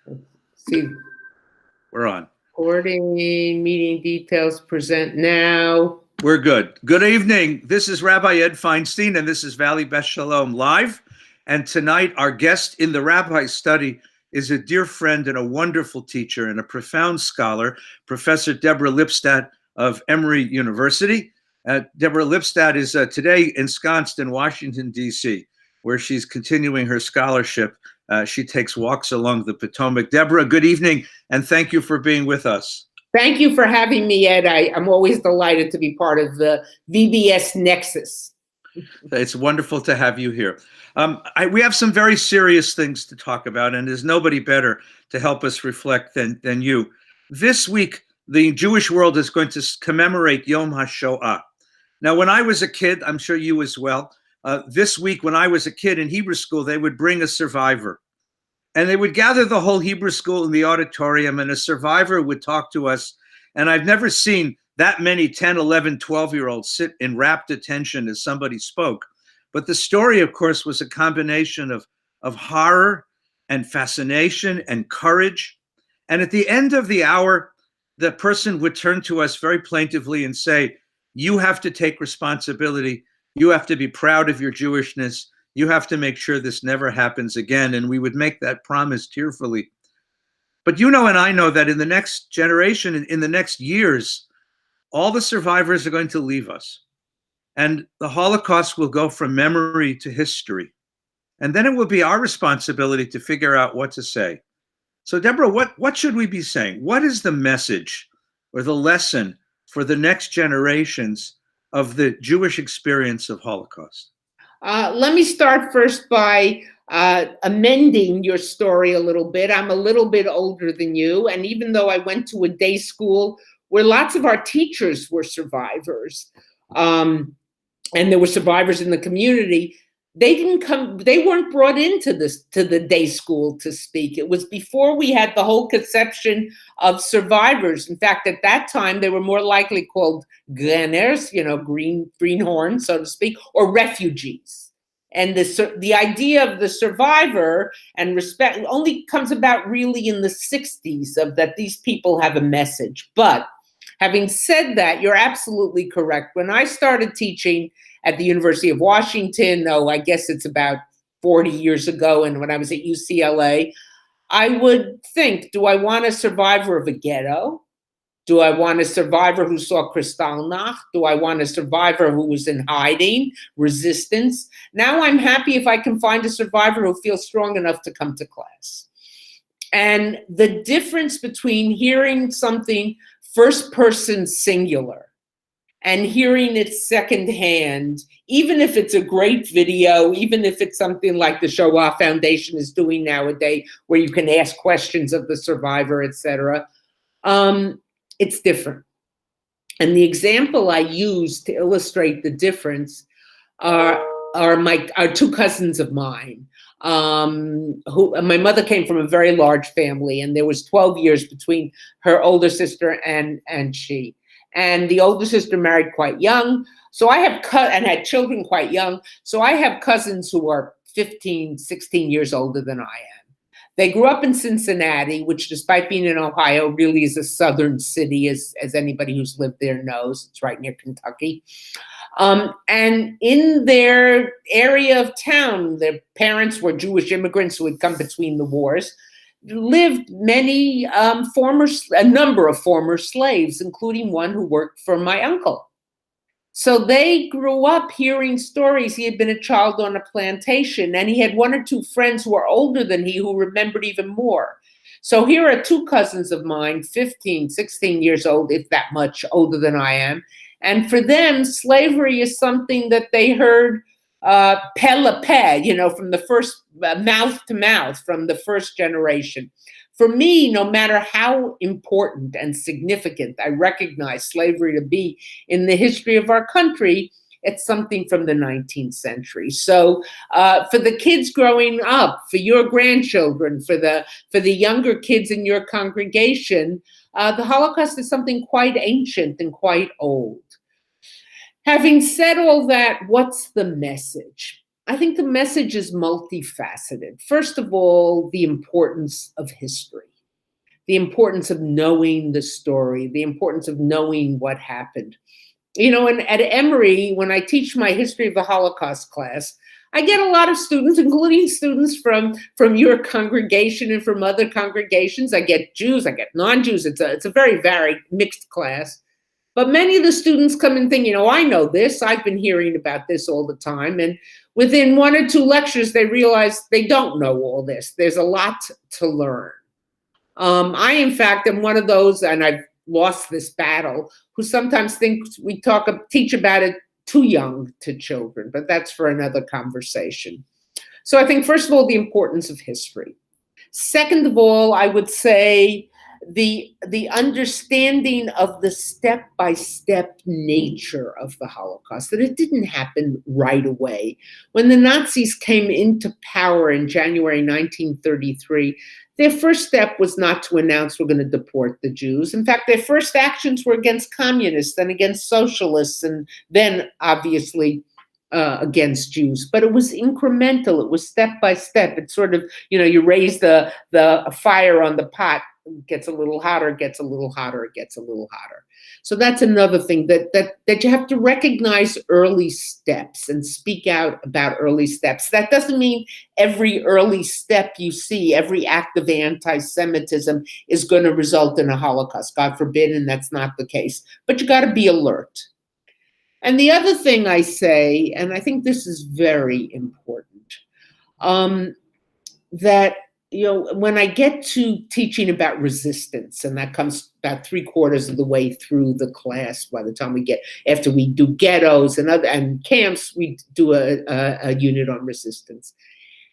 See, We're on. recording, meeting details, present now. We're good. Good evening. This is Rabbi Ed Feinstein, and this is Valley Beth Shalom Live. And tonight, our guest in the Rabbi Study is a dear friend and a wonderful teacher and a profound scholar, Professor Deborah Lipstadt of Emory University. Deborah Lipstadt is today ensconced in Washington, D.C., where she's continuing her scholarship. She takes walks along the Potomac. Deborah, good evening, and thank you for being with us. Thank you for having me, Ed. I'm always delighted to be part of the VBS Nexus. It's wonderful to have you here. We have some very serious things to talk about, and there's nobody better to help us reflect than you. This week, the Jewish world is going to commemorate Yom HaShoah. Now, when I was a kid, I'm sure you as well, this week when I was a kid in Hebrew school, they would bring a survivor. And they would gather the whole Hebrew school in the auditorium, and a survivor would talk to us. And I've never seen that many 10, 11, 12-year-olds sit in rapt attention as somebody spoke. But the story, of course, was a combination of horror and fascination and courage. And at the end of the hour, the person would turn to us very plaintively and say, you have to take responsibility. You have to be proud of your Jewishness. You have to make sure this never happens again. And we would make that promise tearfully. But you know, and I know that in the next generation, in the next years, all the survivors are going to leave us. And the Holocaust will go from memory to history. And then it will be our responsibility to figure out what to say. So Deborah, what should we be saying? What is the message or the lesson for the next generations of the Jewish experience of Holocaust? Let me start first by amending your story a little bit. I'm a little bit older than you. And even though I went to a day school where lots of our teachers were survivors, and there were survivors in the community, they weren't brought into the day school to speak. It was before we had the whole conception of survivors. In fact, at that time, they were more likely called greners, greenhorns, so to speak, or refugees. And the idea of the survivor and respect only comes about really in the 60s, of that these people have a message. But having said that, you're absolutely correct. When I started teaching at the University of Washington, I guess it's about 40 years ago, and when I was at UCLA, I would think, do I want a survivor of a ghetto? Do I want a survivor who saw Kristallnacht? Do I want a survivor who was in hiding, resistance? Now I'm happy if I can find a survivor who feels strong enough to come to class. And the difference between hearing something first person singular and hearing it secondhand, even if it's a great video, even if it's something like the Shoah Foundation is doing nowadays, where you can ask questions of the survivor, etc., it's different. And the example I use to illustrate the difference are two cousins of mine. Who my mother came from a very large family, and there was 12 years between her older sister and she. And the older sister married quite young. So I have and had children quite young. So I have cousins who are 15, 16 years older than I am. They grew up in Cincinnati, which, despite being in Ohio, really is a southern city, as anybody who's lived there knows. It's right near Kentucky. And in their area of town, their parents were Jewish immigrants who had come between the wars. Lived a number of former slaves, including one who worked for my uncle. So they grew up hearing stories. He had been a child on a plantation, and he had one or two friends who were older than he who remembered even more. So here are two cousins of mine, 15, 16 years old, if that much older than I am. And for them, slavery is something that they heard peh la peh, from the first mouth to mouth, from the first generation. For me, no matter how important and significant I recognize slavery to be in the history of our country, it's something from the 19th century. So for the kids growing up, for your grandchildren, for the younger kids in your congregation, the Holocaust is something quite ancient and quite old. Having said all that, what's the message? I think the message is multifaceted. First of all, the importance of history, the importance of knowing the story, the importance of knowing what happened. And at Emory, when I teach my history of the Holocaust class, I get a lot of students, including students from your congregation and from other congregations. I get Jews, I get non-Jews. It's a very varied, mixed class. But many of the students come and think, I know this. I've been hearing about this all the time. And within one or two lectures, they realize they don't know all this. There's a lot to learn. I, in fact, am one of those, and I've lost this battle, who sometimes thinks we teach about it too young to children, but that's for another conversation. So I think, first of all, the importance of history. Second of all, I would say the understanding of the step-by-step nature of the Holocaust, that it didn't happen right away. When the Nazis came into power in January 1933, their first step was not to announce we're going to deport the Jews. In fact, their first actions were against communists and against socialists, and then obviously against Jews. But it was incremental. It was step by step. It's sort of, you raise the fire on the pot, it gets a little hotter, it gets a little hotter, it gets a little hotter. So that's another thing, that you have to recognize early steps and speak out about early steps. That doesn't mean every early step you see, every act of anti-Semitism is going to result in a Holocaust. God forbid, and that's not the case. But you got to be alert. And the other thing I say, and I think this is very important, that when I get to teaching about resistance, and that comes about 3/4 of the way through the class, by the time after we do ghettos and camps, we do a unit on resistance.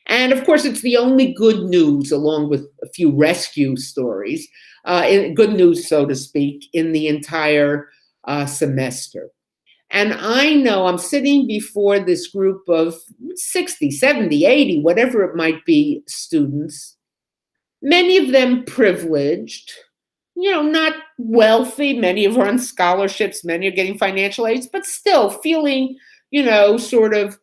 And of course, it's the only good news, along with a few rescue stories, good news, so to speak, in the entire semester. And I know I'm sitting before this group of 60, 70, 80, whatever it might be, students, many of them privileged, not wealthy. Many are on scholarships, many are getting financial aids, but still feeling, sort of,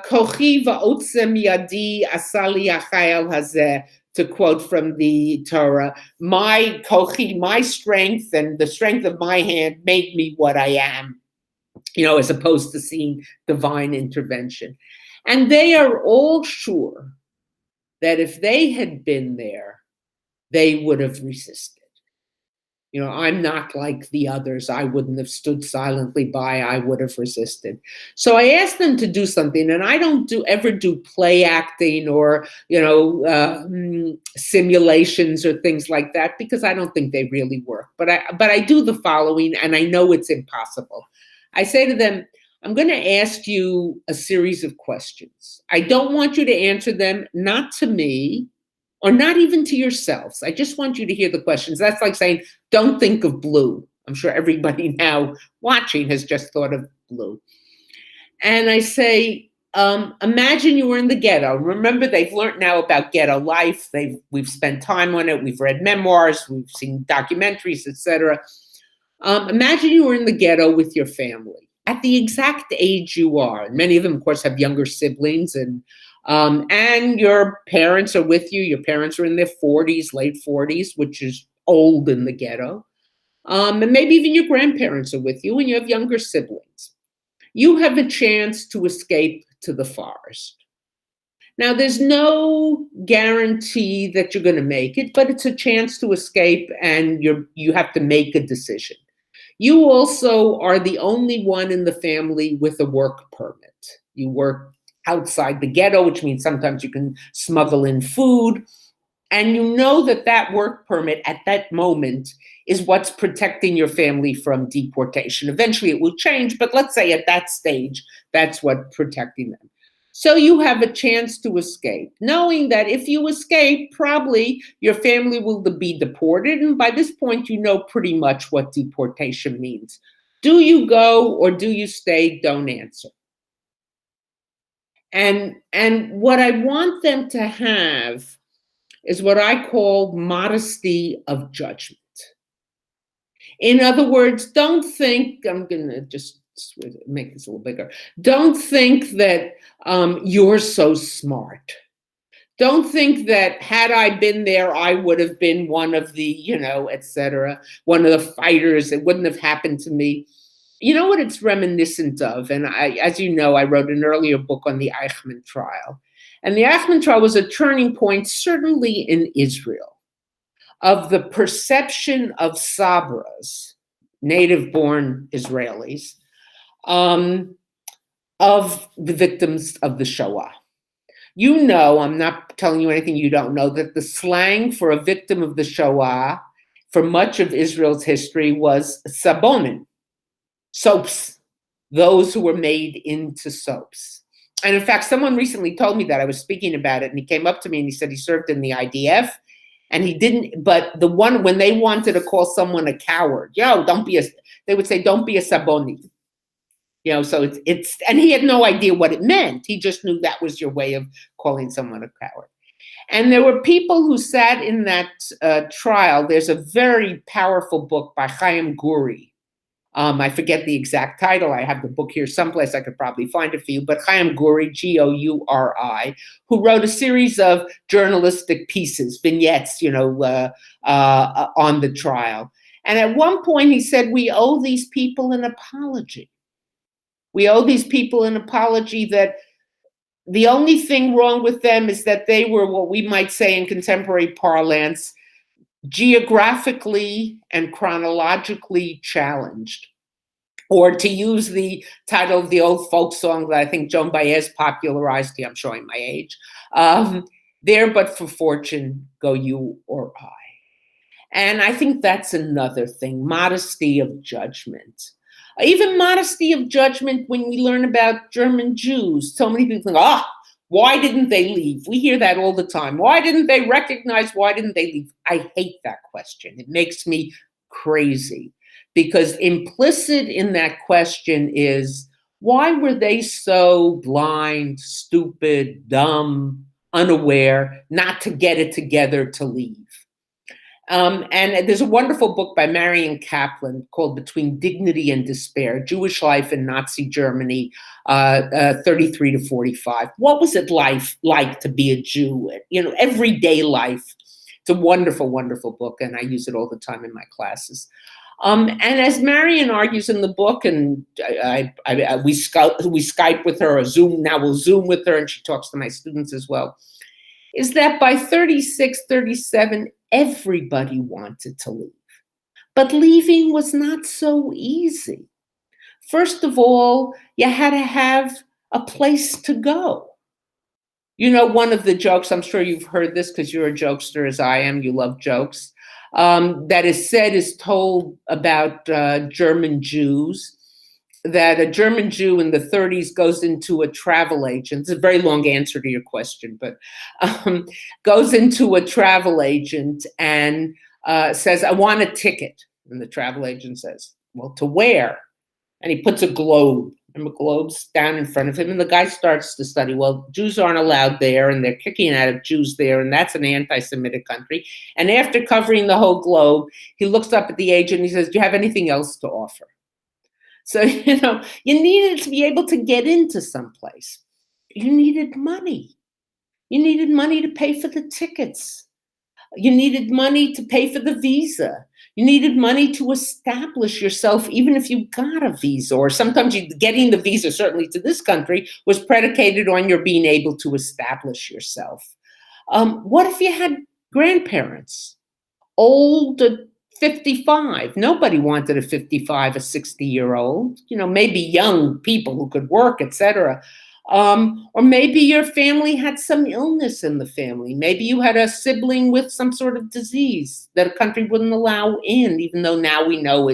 kochi va'otzem yadi asali achayel hazeh, to quote from the Torah, my kochi, my strength and the strength of my hand made me what I am. As opposed to seeing divine intervention. And they are all sure that if they had been there, they would have resisted. I'm not like the others. I wouldn't have stood silently by. I would have resisted. So I asked them to do something, and I don't ever do play acting or, simulations or things like that, because I don't think they really work. But I do the following, and I know it's impossible. I say to them, I'm going to ask you a series of questions. I don't want you to answer them, not to me, or not even to yourselves. I just want you to hear the questions. That's like saying, don't think of blue. I'm sure everybody now watching has just thought of blue. And I say, imagine you were in the ghetto. Remember, they've learned now about ghetto life. We've spent time on it. We've read memoirs. We've seen documentaries, etc. Imagine you were in the ghetto with your family at the exact age you are. And many of them, of course, have younger siblings, and your parents are with you. Your parents are in their 40s, late 40s, which is old in the ghetto. And maybe even your grandparents are with you, and you have younger siblings. You have a chance to escape to the forest. Now, there's no guarantee that you're going to make it, but it's a chance to escape, and you have to make a decision. You also are the only one in the family with a work permit. You work outside the ghetto, which means sometimes you can smuggle in food. And you know that work permit at that moment is what's protecting your family from deportation. Eventually it will change, but let's say at that stage, that's what's protecting them. So you have a chance to escape, knowing that if you escape, probably your family will be deported. And by this point, you know pretty much what deportation means. Do you go or do you stay? Don't answer. And what I want them to have is what I call modesty of judgment. In other words, don't think, I'm going to just make this a little bigger. Don't think that you're so smart. Don't think that had I been there, I would have been one of the, et cetera, one of the fighters. It wouldn't have happened to me. You know what it's reminiscent of? And as you know, I wrote an earlier book on the Eichmann trial. And the Eichmann trial was a turning point, certainly in Israel, of the perception of Sabras, native-born Israelis, of the victims of the Shoah. You know, I'm not telling you anything you don't know, that the slang for a victim of the Shoah for much of Israel's history was sabonim, soaps, those who were made into soaps. And in fact, someone recently told me that. I was speaking about it, and he came up to me and he said he served in the IDF, and he didn't, but the one, when they wanted to call someone a coward, they would say, don't be a saboni. So it's, and he had no idea what it meant. He just knew that was your way of calling someone a coward. And there were people who sat in that trial. There's a very powerful book by Chaim Guri. I forget the exact title. I have the book here someplace. I could probably find it for you. But Chaim Guri, Gouri, who wrote a series of journalistic pieces, vignettes, on the trial. And at one point he said, we owe these people an apology. We owe these people an apology that the only thing wrong with them is that they were what we might say in contemporary parlance, geographically and chronologically challenged. Or to use the title of the old folk song that I think Joan Baez popularized, I'm showing my age, there but for fortune go you or I. And I think that's another thing, modesty of judgment. Even modesty of judgment when we learn about German Jews. So many people think, why didn't they leave? We hear that all the time. Why didn't they recognize? Why didn't they leave? I hate that question. It makes me crazy because implicit in that question is, why were they so blind, stupid, dumb, unaware, not to get it together to leave? And there's a wonderful book by Marion Kaplan called Between Dignity and Despair, Jewish Life in Nazi Germany, 33 to 45. What was it like to be a Jew? Everyday life. It's a wonderful, wonderful book, and I use it all the time in my classes. And as Marion argues in the book, and we Skype with her or Zoom, now we'll Zoom with her, and she talks to my students as well, is that by 36, 37, everybody wanted to leave. But leaving was not so easy. First of all, you had to have a place to go. One of the jokes, I'm sure you've heard this because you're a jokester as I am, you love jokes, that is told about German Jews, that a German Jew in the 30s goes into a travel agent. It's a very long answer to your question, but goes into a travel agent and says, I want a ticket. And the travel agent says, well, to where? And he puts a globe, and the globe's down in front of him. And the guy starts to study, well, Jews aren't allowed there, and they're kicking out of Jews there, and that's an anti-Semitic country. And after covering the whole globe, he looks up at the agent and he says, do you have anything else to offer? So, you needed to be able to get into someplace. You needed money. You needed money to pay for the tickets. You needed money to pay for the visa. You needed money to establish yourself, even if you got a visa, or sometimes getting the visa, certainly to this country, was predicated on your being able to establish yourself. What if you had grandparents, old, 55. Nobody wanted a 55, a 60-year-old, maybe young people who could work, etc. Or maybe your family had some illness in the family. Maybe you had a sibling with some sort of disease that a country wouldn't allow in, even though now we know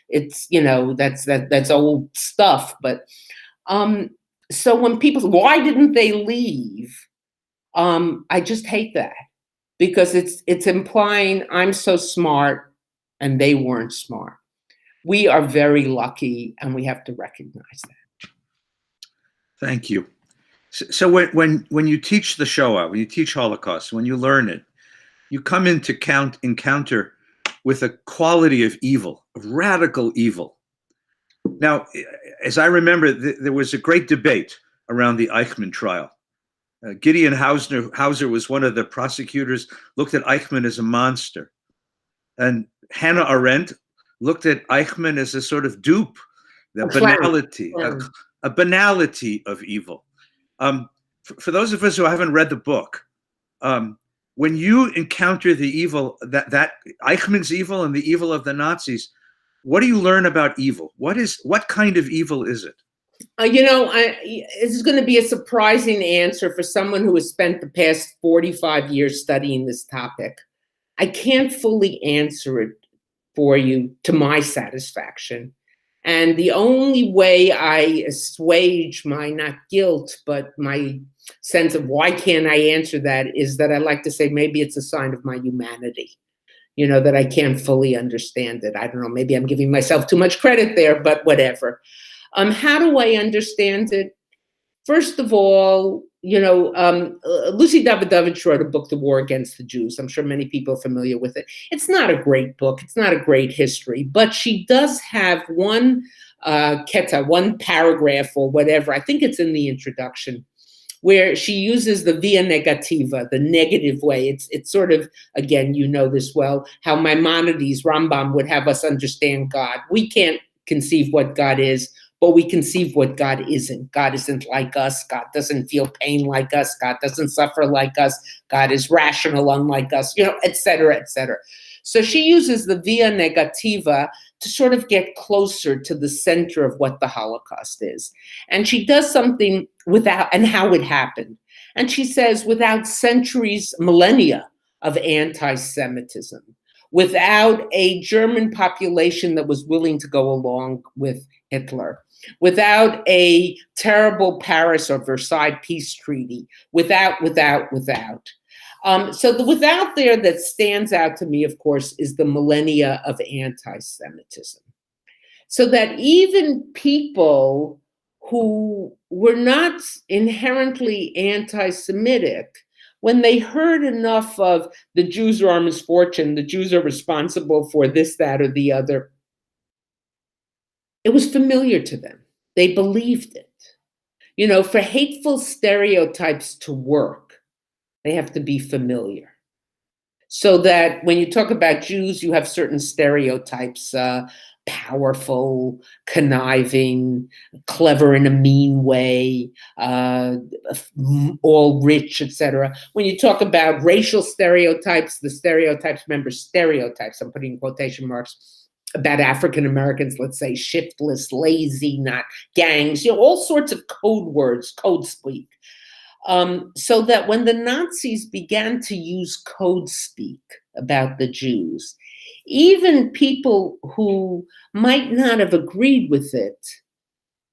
it's that's old stuff. But so when people, why didn't they leave? I just hate that because it's implying I'm so smart and they weren't smart. We are very lucky, and we have to recognize that. Thank you. So when you teach the Shoah, when you teach Holocaust, when you learn it, you come into encounter with a quality of evil, of radical evil, Now, as I remember, there was a great debate around the Eichmann trial. Gideon Hauser was one of the prosecutors, looked at Eichmann as a monster. And Hannah Arendt looked at Eichmann as a sort of dupe, the banality, a banality of evil. For those of us who haven't read the book, when you encounter the evil, that Eichmann's evil and the evil of the Nazis, what do you learn about evil? What kind of evil is it? This is going to be a surprising answer for someone who has spent the past 45 years studying this topic. I can't fully answer it for you to my satisfaction. And the only way I assuage my, not guilt, but my sense of why can't I answer that is that I like to say maybe it's a sign of my humanity, that I can't fully understand it. I don't know, maybe I'm giving myself too much credit there, but whatever. How do I understand it? First of all, Lucy Davidovich wrote a book, The War Against the Jews. I'm sure many people are familiar with it. It's not a great book. It's not a great history, but she does have one one paragraph or whatever, I think it's in the introduction, where she uses the via negativa, the negative way. It's sort of, again, this well, how Maimonides, Rambam would have us understand God. We can't conceive what God is, but we conceive what God isn't. God isn't like us. God doesn't feel pain like us. God doesn't suffer like us. God is rational unlike us, et cetera, et cetera. So she uses the via negativa to sort of get closer to the center of what the Holocaust is. And she does something and how it happened. And she says, without centuries, millennia of anti-Semitism, without a German population that was willing to go along with Hitler, without a terrible Paris or Versailles peace treaty, without. So the without there that stands out to me, of course, is the millennia of anti-Semitism. So that even people who were not inherently anti-Semitic, when they heard enough of the Jews are our misfortune, the Jews are responsible for this, that, or the other, it was familiar to them. They believed it. For hateful stereotypes to work, they have to be familiar. So that when you talk about Jews, you have certain stereotypes, powerful, conniving, clever in a mean way, all rich, etc. When you talk about racial stereotypes, the stereotypes, remember stereotypes, I'm putting in quotation marks, about African Americans, let's say shiftless, lazy, not gangs, all sorts of code words, code speak. So that when the Nazis began to use code speak about the Jews, even people who might not have agreed with it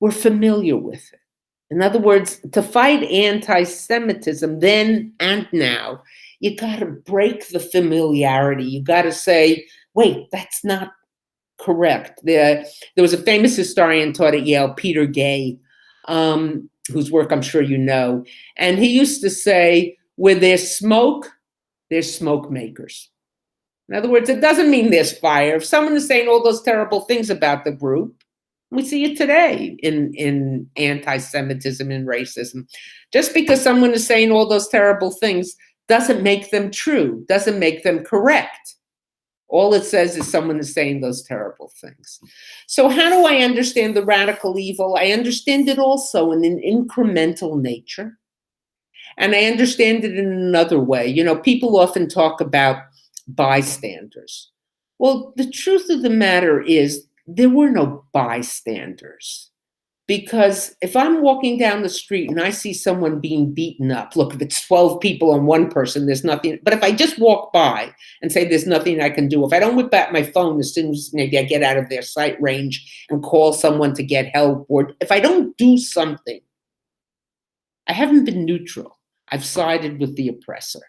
were familiar with it. In other words, to fight anti-Semitism then and now, you got to break the familiarity. You got to say, wait, that's not correct. There was a famous historian taught at Yale, Peter Gay, whose work I'm sure you know. And he used to say, where there's smoke makers. In other words, it doesn't mean there's fire. If someone is saying all those terrible things about the group, we see it today in anti-Semitism and racism. Just because someone is saying all those terrible things doesn't make them true, doesn't make them correct. All it says is someone is saying those terrible things. So how do I understand the radical evil? I understand it also in an incremental nature. And I understand it in another way. People often talk about bystanders. Well, the truth of the matter is there were no bystanders. Because if I'm walking down the street and I see someone being beaten up, look, if it's 12 people on one person, there's nothing. But if I just walk by and say there's nothing I can do, if I don't whip out my phone as soon as maybe I get out of their sight range and call someone to get help, or if I don't do something, I haven't been neutral. I've sided with the oppressor.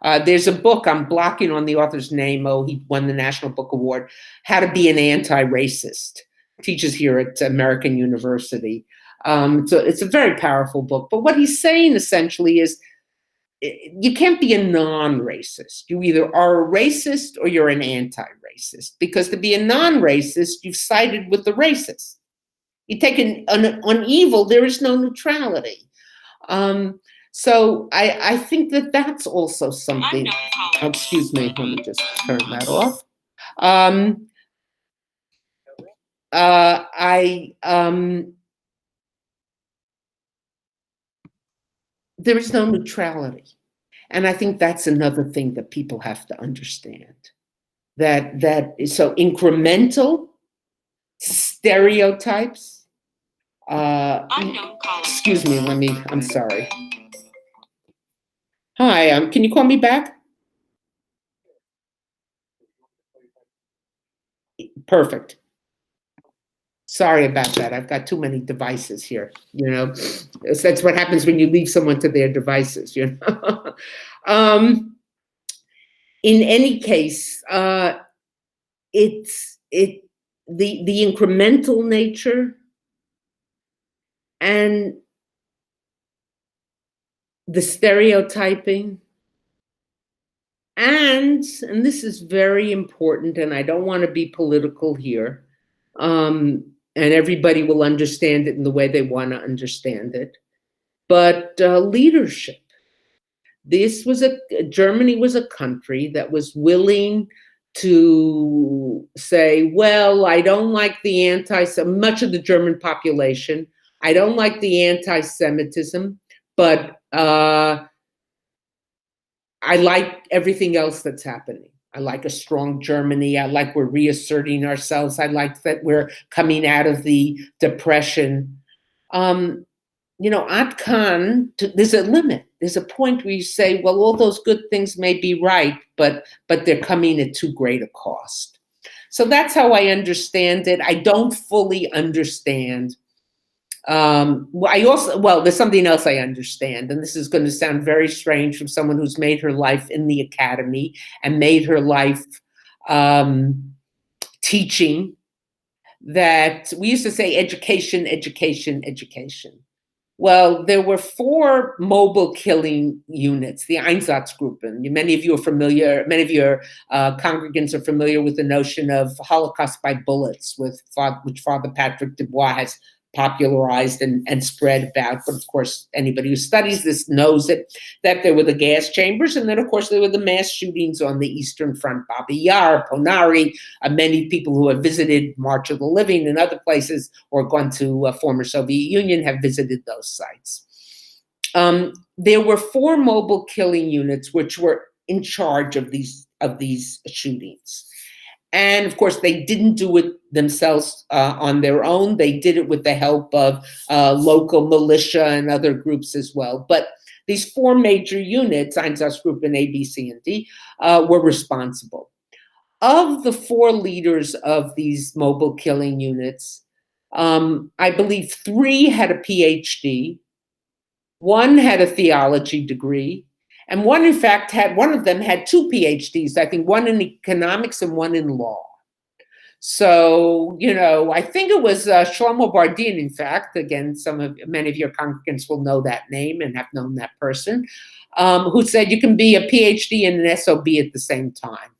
There's a book, I'm blocking on the author's name. He won the National Book Award, How to Be an Anti-Racist. Teaches here at American University. So it's a very powerful book. But what he's saying essentially is you can't be a non-racist. You either are a racist or you're an anti-racist. Because to be a non-racist, you've sided with the racist. You take on evil, there is no neutrality. So I think that that's also something. Oh, excuse me, let me just turn that off. There is no neutrality. And I think that's another thing that people have to understand. That is so incremental stereotypes. Excuse me, I'm sorry. Hi, can you call me back? Perfect. Sorry about that. I've got too many devices here. That's what happens when you leave someone to their devices. In any case, it's the incremental nature and the stereotyping. And this is very important, and I don't want to be political here, and everybody will understand it in the way they want to understand it. But leadership. Germany was a country that was willing to say, well, I don't like much of the German population. I don't like the anti-Semitism, but I like everything else that's happening. I like a strong Germany. I like we're reasserting ourselves. I like that we're coming out of the Depression. Ad Khan, there's a limit. There's a point where you say, well, all those good things may be right, but they're coming at too great a cost. So that's how I understand it. I don't fully understand. There's something else I understand, and this is going to sound very strange from someone who's made her life in the academy and made her life teaching, that we used to say education, education, education. Well, there were 4 mobile killing units, the Einsatzgruppen. Many of you are familiar, many of your congregants are familiar with the notion of Holocaust by bullets, which Father Patrick Dubois has popularized and spread about. But of course, anybody who studies this knows that there were the gas chambers, and then of course there were the mass shootings on the Eastern Front, Babi Yar, Ponari. Many people who have visited March of the Living and other places or gone to former Soviet Union have visited those sites. There were 4 mobile killing units which were in charge of these shootings. And of course, they didn't do it themselves on their own. They did it with the help of local militia and other groups as well. But these 4 major units, Einsatzgruppen A, B, C, and D, were responsible. Of the 4 leaders of these mobile killing units, I believe 3 had a PhD, 1 had a theology degree, and one of them had 2 PhDs, I think 1 in economics and 1 in law. So, I think it was Shlomo Bardin, in fact, again, many of your congregants will know that name and have known that person, who said you can be a PhD and an SOB at the same time.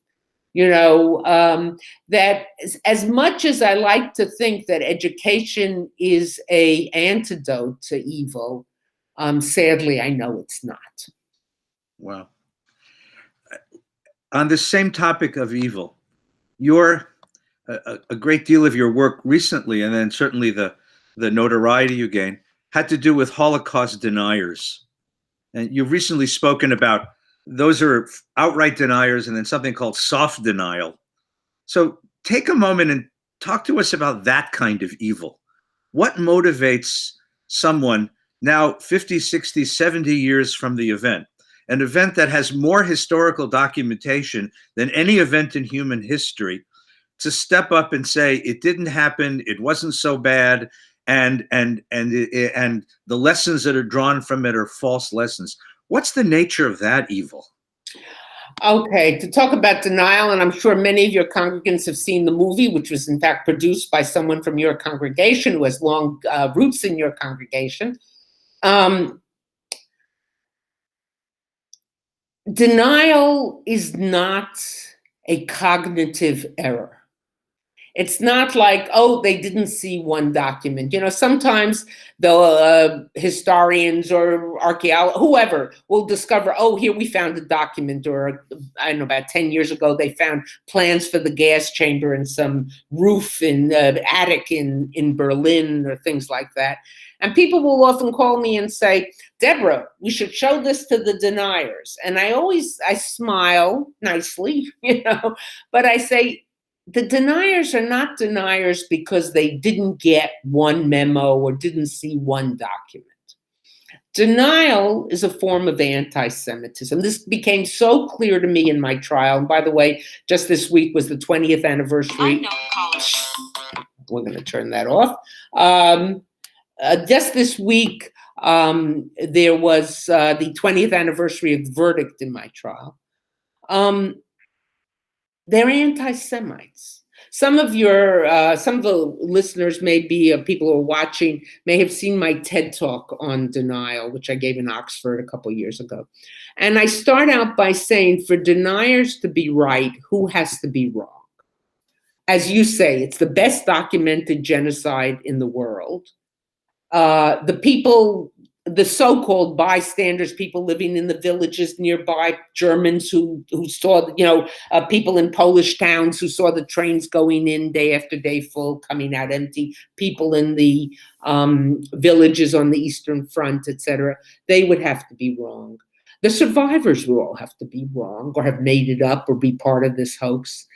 That as much as I like to think that education is an antidote to evil, sadly, I know it's not. Wow. On the same topic of evil, a great deal of your work recently, and then certainly the notoriety you gained, had to do with Holocaust deniers. And you've recently spoken about those are outright deniers and then something called soft denial. So take a moment and talk to us about that kind of evil. What motivates someone now 50, 60, 70 years from the event, an event that has more historical documentation than any event in human history, to step up and say it didn't happen, it wasn't so bad, and the lessons that are drawn from it are false lessons? What's the nature of that evil? Okay, to talk about denial, and I'm sure many of your congregants have seen the movie, which was in fact produced by someone from your congregation who has long roots in your congregation. Denial is not a cognitive error. It's not like, oh, they didn't see one document. Sometimes the historians or archaeologists, whoever, will discover, oh, here we found a document, or I don't know, about 10 years ago, they found plans for the gas chamber in some roof in attic in Berlin, or things like that. And people will often call me and say, Deborah, we should show this to the deniers. And I smile nicely, but I say, the deniers are not deniers because they didn't get one memo or didn't see one document. Denial is a form of anti-Semitism. This became so clear to me in my trial. And by the way, just this week was the 20th anniversary. We're going to turn that off. Just this week, there was the 20th anniversary of the verdict in my trial. They're anti-Semites. Some of the listeners, maybe people who are watching, may have seen my TED Talk on denial, which I gave in Oxford a couple years ago. And I start out by saying, for deniers to be right, who has to be wrong? As you say, it's the best documented genocide in the world. The so-called bystanders, people living in the villages nearby, Germans who saw, people in Polish towns who saw the trains going in day after day full, coming out empty, people in the villages on the Eastern Front, etc., they would have to be wrong. The survivors would all have to be wrong, or have made it up, or be part of this hoax.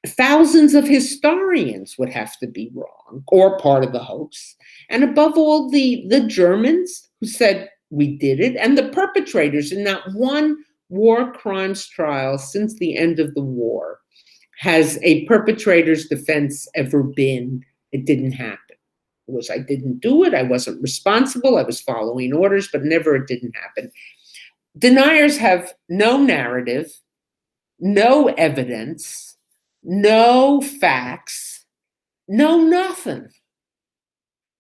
Thousands of historians would have to be wrong, or part of the hoax. And above all, the Germans who said we did it, and the perpetrators. In not one war crimes trial since the end of the war has a perpetrator's defense ever been, it didn't happen. It was, I didn't do it, I wasn't responsible, I was following orders, but never, it didn't happen. Deniers have no narrative, no evidence, no facts, no nothing.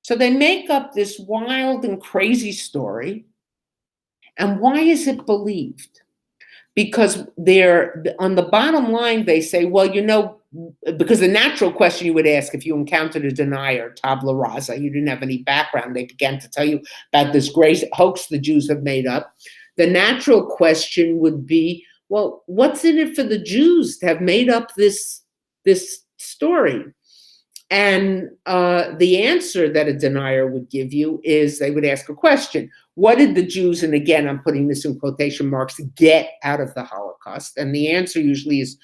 So they make up this wild and crazy story. And why is it believed? Because they're, on the bottom line, they say, well, because the natural question you would ask if you encountered a denier, tabula rasa, you didn't have any background, they began to tell you about this great hoax the Jews have made up. The natural question would be, well, what's in it for the Jews to have made up this story? And the answer that a denier would give you is, they would ask a question. What did the Jews, and again, I'm putting this in quotation marks, get out of the Holocaust? And the answer usually is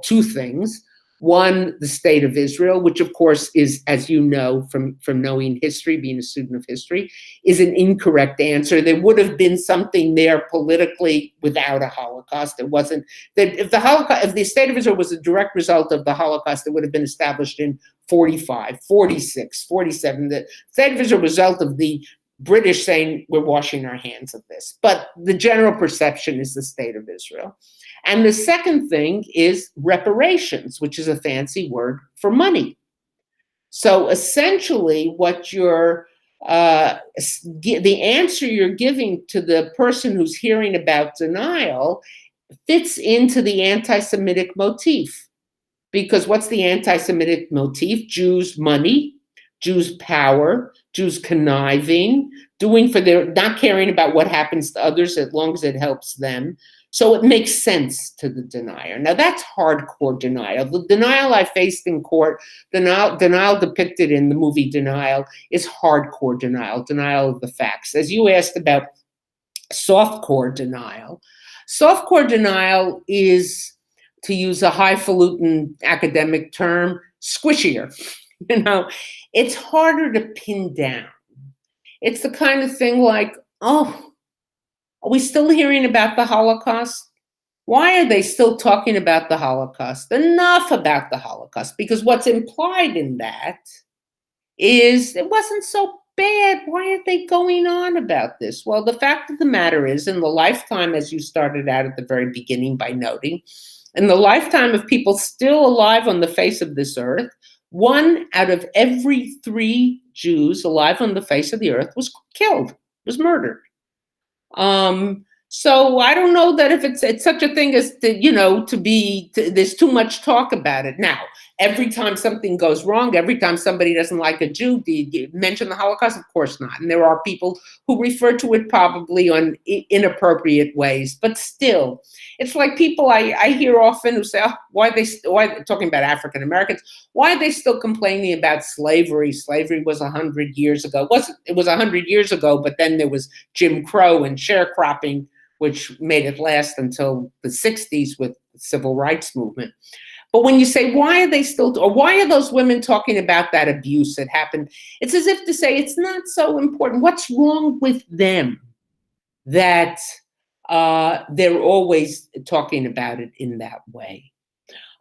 two things. One, the state of Israel, which of course is, as you know from knowing history, being a student of history, is an incorrect answer. There would have been something there politically without a Holocaust. It wasn't that if the state of Israel was a direct result of the Holocaust, it would have been established in 45, 46, 47. The state of Israel was a result of the British saying, we're washing our hands of this. But the general perception is the state of Israel. And the second thing is reparations, which is a fancy word for money. So essentially what the answer you're giving to the person who's hearing about denial fits into the anti-Semitic motif. Because what's the anti-Semitic motif? Jews' money, Jews' power, Jews' conniving, not caring about what happens to others as long as it helps them. So it makes sense to the denier. Now that's hardcore denial. The denial I faced in court, denial depicted in the movie Denial, is hardcore denial of the facts. As you asked about softcore denial is, to use a highfalutin academic term, squishier. It's harder to pin down. It's the kind of thing like, oh, are we still hearing about the Holocaust? Why are they still talking about the Holocaust? Enough about the Holocaust, because what's implied in that is it wasn't so bad. Why are they going on about this? Well, the fact of the matter is, in the lifetime, as you started out at the very beginning by noting, in the lifetime of people still alive on the face of this earth, 1 out of every 3 Jews alive on the face of the earth was killed, was murdered. So I don't know that if it's such a thing as there's too much talk about it. Now, Every time something goes wrong, every time somebody doesn't like a Jew, do you mention the Holocaust? Of course not. And there are people who refer to it probably on inappropriate ways, but still, it's like people I hear often who say, oh, why talking about African Americans, why are they still complaining about slavery? Slavery was 100 years ago. It was 100 years ago, but then there was Jim Crow and sharecropping, which made it last until the 60s with the civil rights movement. But when you say, why are they still, or why are those women talking about that abuse that happened? It's as if to say, it's not so important. What's wrong with them that they're always talking about it in that way?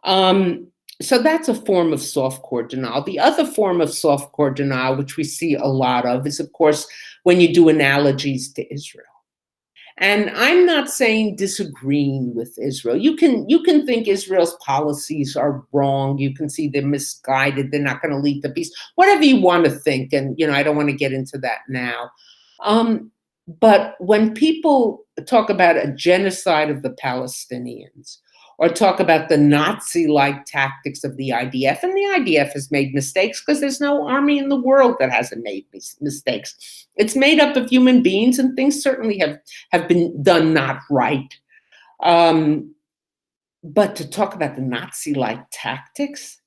So that's a form of softcore denial. The other form of softcore denial, which we see a lot of, is, of course, when you do analogies to Israel. And I'm not saying disagreeing with Israel. You can think Israel's policies are wrong. You can see they're misguided. They're not going to lead to peace. Whatever you want to think, and I don't want to get into that now. But when people talk about a genocide of the Palestinians, or talk about the Nazi-like tactics of the IDF, and the IDF has made mistakes because there's no army in the world that hasn't made mistakes. It's made up of human beings, and things certainly have been done not right. But to talk about the Nazi-like tactics,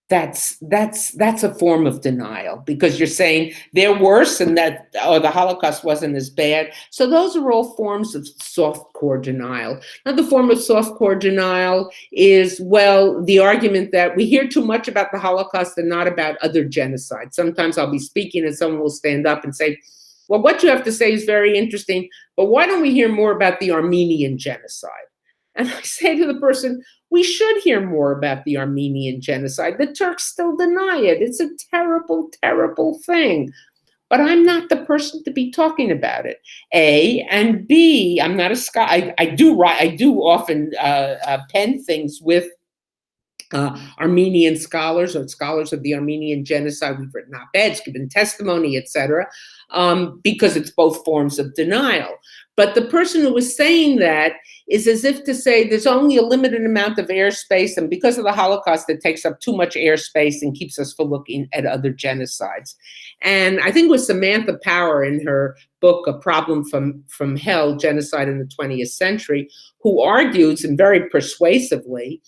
that's a form of denial, because you're saying they're worse and that, or the Holocaust wasn't as bad. So those are all forms of softcore denial. Another form of softcore denial is, well, the argument that we hear too much about the Holocaust and not about other genocides. Sometimes I'll be speaking and someone will stand up and say, well, what you have to say is very interesting, but why don't we hear more about the Armenian genocide? And I say to the person, we should hear more about the Armenian genocide. The Turks still deny it. It's a terrible, terrible thing. But I'm not the person to be talking about it. A, and B, I'm not a scholar. I do often pen things with Armenian scholars or scholars of the Armenian genocide. We've written op-eds, given testimony, etc., because it's both forms of denial. But the person who was saying that is as if to say there's only a limited amount of airspace, and because of the Holocaust, it takes up too much airspace and keeps us from looking at other genocides. And I think it was Samantha Power in her book, A Problem from Hell, Genocide in the 20th Century, who argues, and very persuasively,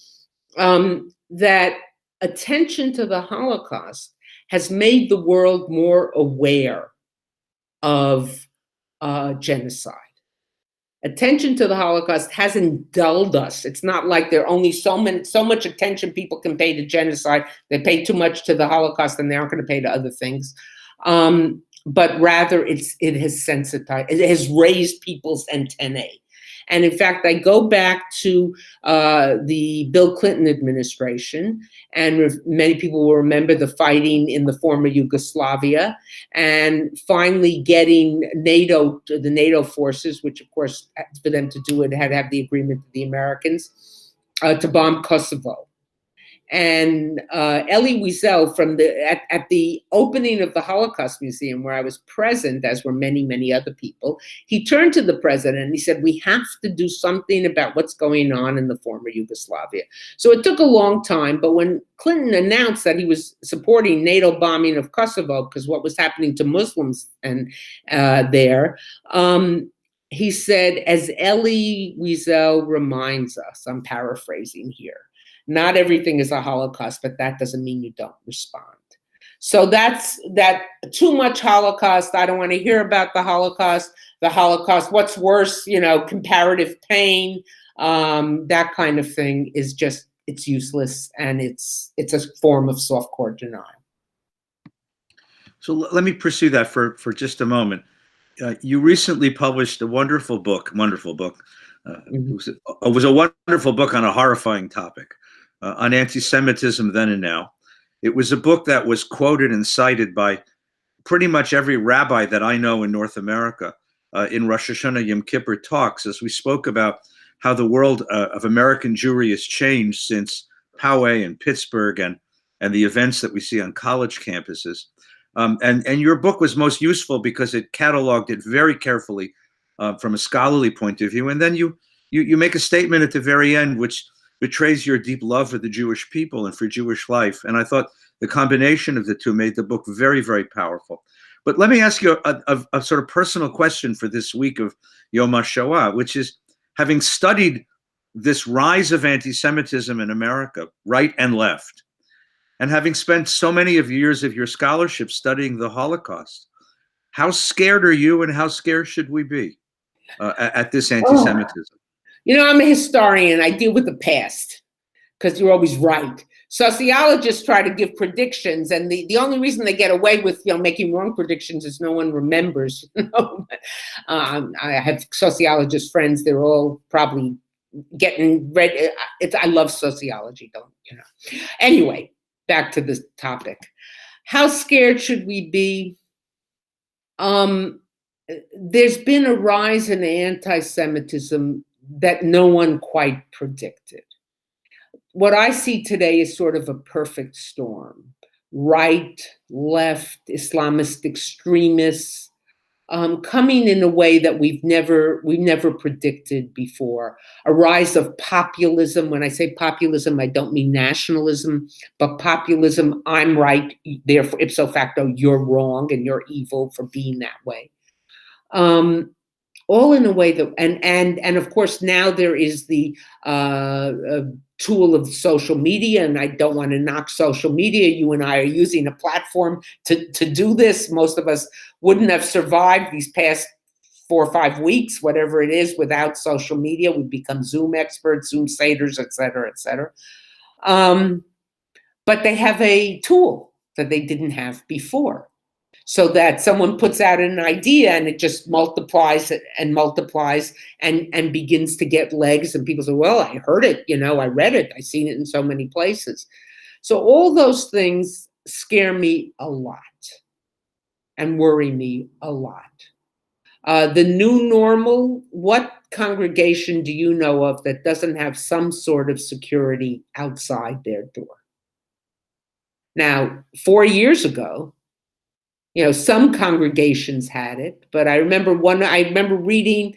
that attention to the Holocaust has made the world more aware of genocide. Attention to the Holocaust hasn't dulled us. It's not like there are only so much attention people can pay to genocide. They pay too much to the Holocaust and they aren't going to pay to other things. But rather, it has sensitized, it has raised people's antennae. And in fact, I go back to the Bill Clinton administration, and many people will remember the fighting in the former Yugoslavia, and finally getting the NATO forces, which of course, for them to do it, had to have the agreement with the Americans, to bomb Kosovo. And Elie Wiesel, at the opening of the Holocaust Museum, where I was present, as were many, many other people, he turned to the president and he said, we have to do something about what's going on in the former Yugoslavia. So it took a long time, but when Clinton announced that he was supporting NATO bombing of Kosovo, because what was happening to Muslims and there, he said, as Elie Wiesel reminds us, I'm paraphrasing here, not everything is a Holocaust, but that doesn't mean you don't respond. So that's that. Too much Holocaust. I don't want to hear about the Holocaust. The Holocaust, what's worse, comparative pain, that kind of thing is just, it's useless, and it's a form of softcore denial. So let me pursue that for just a moment. You recently published a wonderful book. It was a wonderful book on a horrifying topic. On anti-Semitism then and now. It was a book that was quoted and cited by pretty much every rabbi that I know in North America in Rosh Hashanah Yom Kippur talks, as we spoke about how the world of American Jewry has changed since Poway and Pittsburgh and the events that we see on college campuses. And your book was most useful because it cataloged it very carefully from a scholarly point of view. And then you make a statement at the very end, which betrays your deep love for the Jewish people and for Jewish life. And I thought the combination of the two made the book very, very powerful. But let me ask you a sort of personal question for this week of Yom HaShoah, which is, having studied this rise of anti-Semitism in America, right and left, and having spent so many of years of your scholarship studying the Holocaust, how scared are you, and how scared should we be at this anti-Semitism? I'm a historian. I deal with the past because you're always right. Sociologists try to give predictions, and the only reason they get away with making wrong predictions is no one remembers. I have sociologist friends; they're all probably getting ready. I love sociology, don't you know? Anyway, back to this topic. How scared should we be? There's been a rise in anti-Semitism that no one quite predicted. What I see today is sort of a perfect storm. Right, left, Islamist extremists coming in a way that we've never predicted before. A rise of populism. When I say populism, I don't mean nationalism, but populism. I'm right, therefore ipso facto you're wrong and you're evil for being that way. All in a way that, and of course now there is the tool of social media, and I don't want to knock social media. You and I are using a platform to do this. Most of us wouldn't have survived these past 4 or 5 weeks, whatever it is, without social media. We've become Zoom experts, Zoom satyrs, et cetera, et cetera. But they have a tool that they didn't have before. So that someone puts out an idea and it just multiplies and begins to get legs. And people say, well, I heard it, I read it, I've seen it in so many places. So all those things scare me a lot and worry me a lot. The new normal, what congregation do you know of that doesn't have some sort of security outside their door? Now, 4 years ago, some congregations had it, but I remember reading,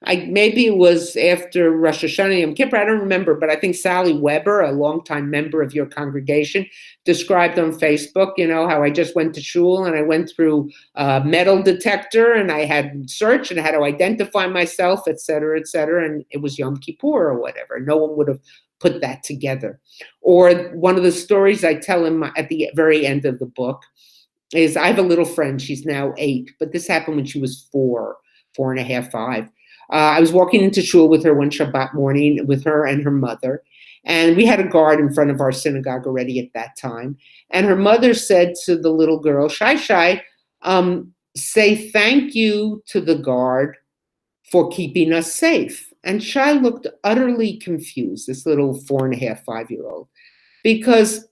maybe it was after Rosh Hashanah, Yom Kippur, I don't remember, but I think Sally Weber, a longtime member of your congregation, described on Facebook, how I just went to shul and I went through a metal detector and I had search and how to identify myself, et cetera, and it was Yom Kippur or whatever. No one would have put that together. Or one of the stories I tell him at the very end of the book is, I have a little friend, she's now 8, but this happened when she was 4 and a half, 5. I was walking into shul with her one Shabbat morning, with her and her mother, and we had a guard in front of our synagogue already at that time. And her mother said to the little girl, Shai, say thank you to the guard for keeping us safe. And Shai looked utterly confused, this little 4 and a half, 5-year-old, because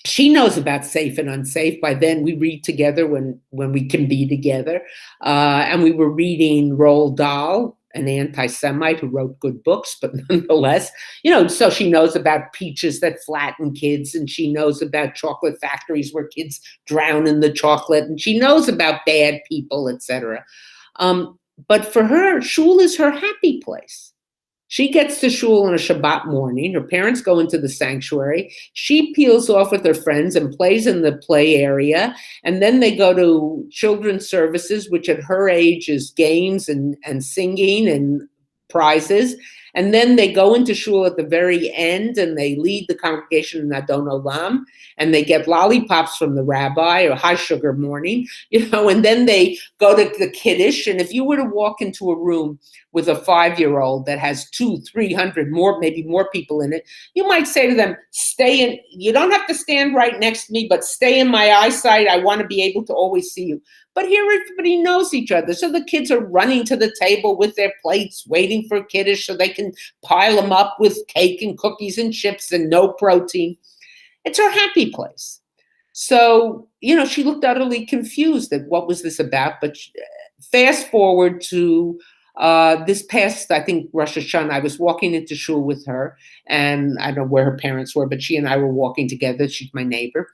she knows about safe and unsafe. By then, we read together when we can be together. And we were reading Roald Dahl, an anti-Semite who wrote good books, but nonetheless, so she knows about peaches that flatten kids, and she knows about chocolate factories where kids drown in the chocolate, and she knows about bad people, etc. But for her, shul is her happy place. She gets to shul on a Shabbat morning. Her parents go into the sanctuary. She peels off with her friends and plays in the play area. And then they go to children's services, which at her age is games and singing and prizes. And then they go into shul at the very end and they lead the congregation in Adon Olam, and they get lollipops from the rabbi, or high sugar morning, and then they go to the Kiddush. And if you were to walk into a room with a 5-year-old that has 200-300 more, maybe more people in it, you might say to them, stay in, you don't have to stand right next to me, but stay in my eyesight. I want to be able to always see you. But here everybody knows each other. So the kids are running to the table with their plates, waiting for Kiddush so they can pile them up with cake and cookies and chips and no protein. It's her happy place. So, she looked utterly confused at what was this about. But fast forward to this past, I think, Rosh Hashanah, I was walking into shul with her, and I don't know where her parents were, but she and I were walking together. She's my neighbor.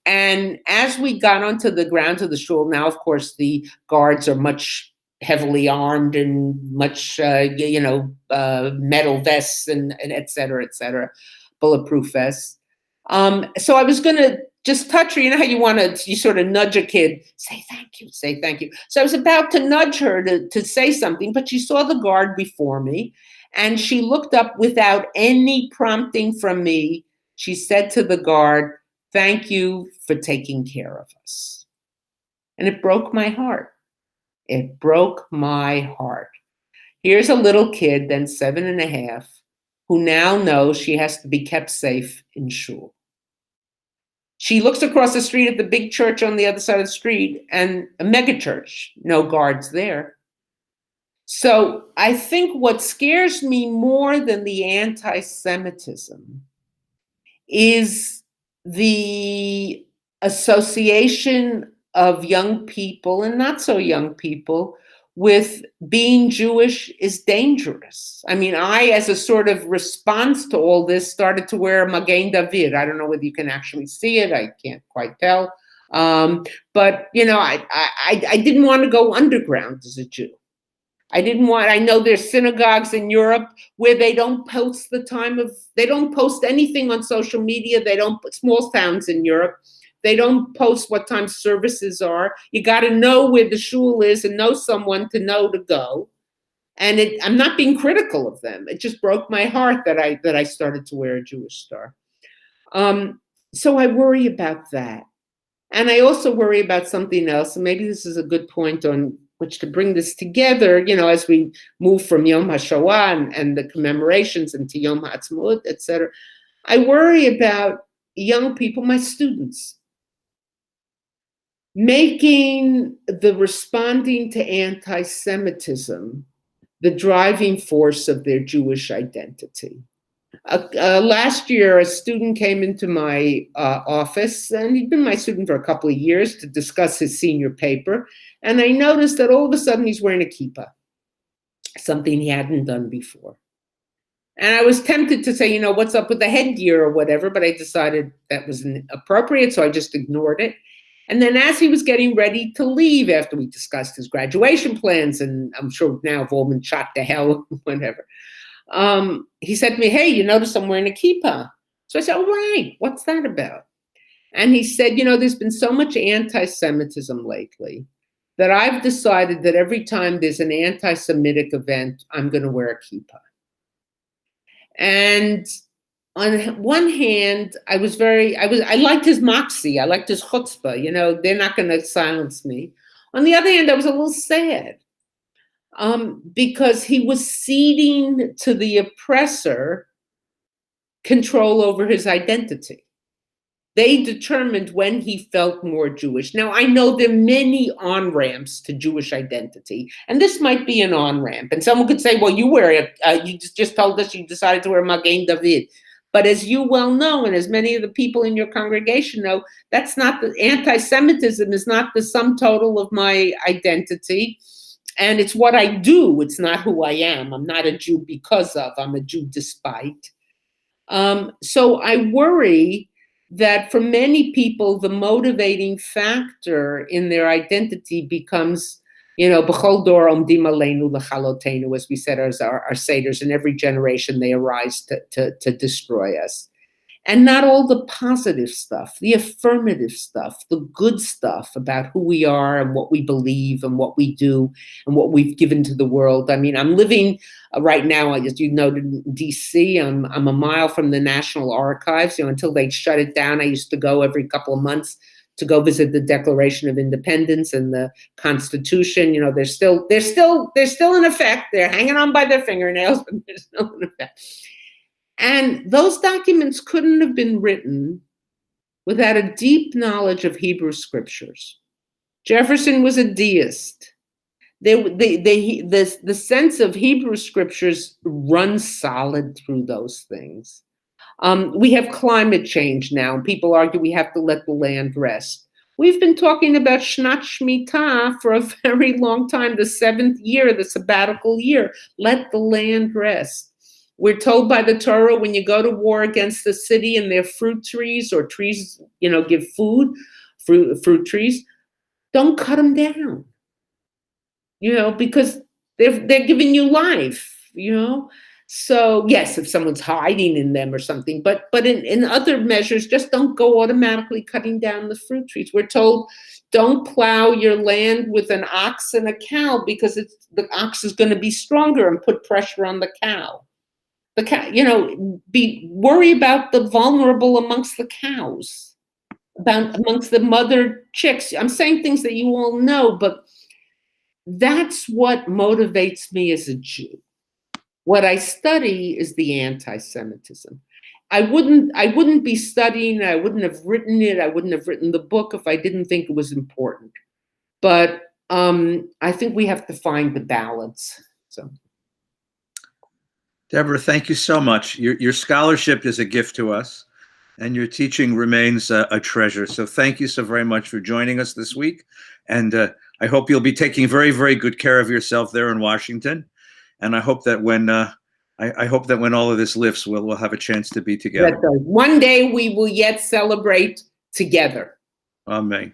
And as we got onto the grounds of the shul, now, of course, the guards are much heavily armed and much, metal vests and et cetera, bulletproof vests. So I was going to just touch her. You know how you sort of nudge a kid, say thank you, say thank you. So I was about to nudge her to say something, but she saw the guard before me and she looked up without any prompting from me. She said to the guard, "Thank you for taking care of us." And it broke my heart. It broke my heart. Here's a little kid, then 7.5, who now knows she has to be kept safe in shul. She looks across the street at the big church on the other side of the street and a mega church, no guards there. So I think what scares me more than the anti-Semitism is the association of young people and not so young people with being Jewish is dangerous. I mean, I, as a sort of response to all this, started to wear Magen David. I don't know whether you can actually see it. I can't quite tell. But, I didn't want to go underground as a Jew. I know there's synagogues in Europe where they don't post they don't post anything on social media. Small towns in Europe, they don't post what time services are. You got to know where the shul is and know someone to know to go. And I'm not being critical of them. It just broke my heart that I started to wear a Jewish star. So I worry about that. And I also worry about something else. And maybe this is a good point on which to bring this together, as we move from Yom HaShoah and the commemorations into Yom HaAtzmaut, et cetera. I worry about young people, my students, making the responding to anti-Semitism the driving force of their Jewish identity. Last year, a student came into my office, and he'd been my student for a couple of years to discuss his senior paper. And I noticed that all of a sudden he's wearing a kippah, something he hadn't done before. And I was tempted to say, what's up with the headgear or whatever, but I decided that was inappropriate, so I just ignored it. And then as he was getting ready to leave after we discussed his graduation plans, and I'm sure now have all been shot to hell, whatever, he said to me, "Hey, you notice I'm wearing a kippah?" So I said, "Oh, right, what's that about?" And he said, "There's been so much anti-Semitism lately that I've decided that every time there's an anti-Semitic event, I'm going to wear a kippah." And on one hand, I liked his moxie. I liked his chutzpah. They're not going to silence me. On the other hand, I was a little sad. Because he was ceding to the oppressor control over his identity. They determined when he felt more Jewish. Now, I know there are many on-ramps to Jewish identity, and this might be an on-ramp. And someone could say, well, you just told us you decided to wear Magen David. But as you well know, and as many of the people in your congregation know, that's not the anti-Semitism is not the sum total of my identity. And it's what I do. It's not who I am. I'm not a Jew because of. I'm a Jew despite. So I worry that for many people, the motivating factor in their identity becomes, b'chol dor omdim aleinu l'chalotenu, as we said, as our satyrs, in every generation they arise to destroy us. And not all the positive stuff, the affirmative stuff, the good stuff about who we are and what we believe and what we do and what we've given to the world. I mean, I'm living right now, as you know, in DC. I'm a mile from the National Archives. Until they shut it down, I used to go every couple of months to go visit the Declaration of Independence and the Constitution. They're still in effect. They're hanging on by their fingernails, but they're still in effect. And those documents couldn't have been written without a deep knowledge of Hebrew scriptures. Jefferson was a deist. The sense of Hebrew scriptures runs solid through those things. We have climate change now. People argue we have to let the land rest. We've been talking about Shnat Shemitah for a very long time, the 7th year, the sabbatical year. Let the land rest. We're told by the Torah, when you go to war against the city and their fruit trees or trees, give food, fruit trees, don't cut them down. because they're giving you life. So yes, if someone's hiding in them or something, but in other measures, just don't go automatically cutting down the fruit trees. We're told don't plow your land with an ox and a cow because the ox is going to be stronger and put pressure on the cow. The cow, worry about the vulnerable amongst the cows, amongst the mother chicks. I'm saying things that you all know, but that's what motivates me as a Jew. What I study is the anti-Semitism. I wouldn't be studying it, I wouldn't have written it, I wouldn't have written the book if I didn't think it was important. But I think we have to find the balance. So, Deborah, thank you so much. Your scholarship is a gift to us, and your teaching remains a treasure. So thank you so very much for joining us this week. And I hope you'll be taking very, very good care of yourself there in Washington. And I hope that when all of this lifts, we'll have a chance to be together. One day we will yet celebrate together. Amen.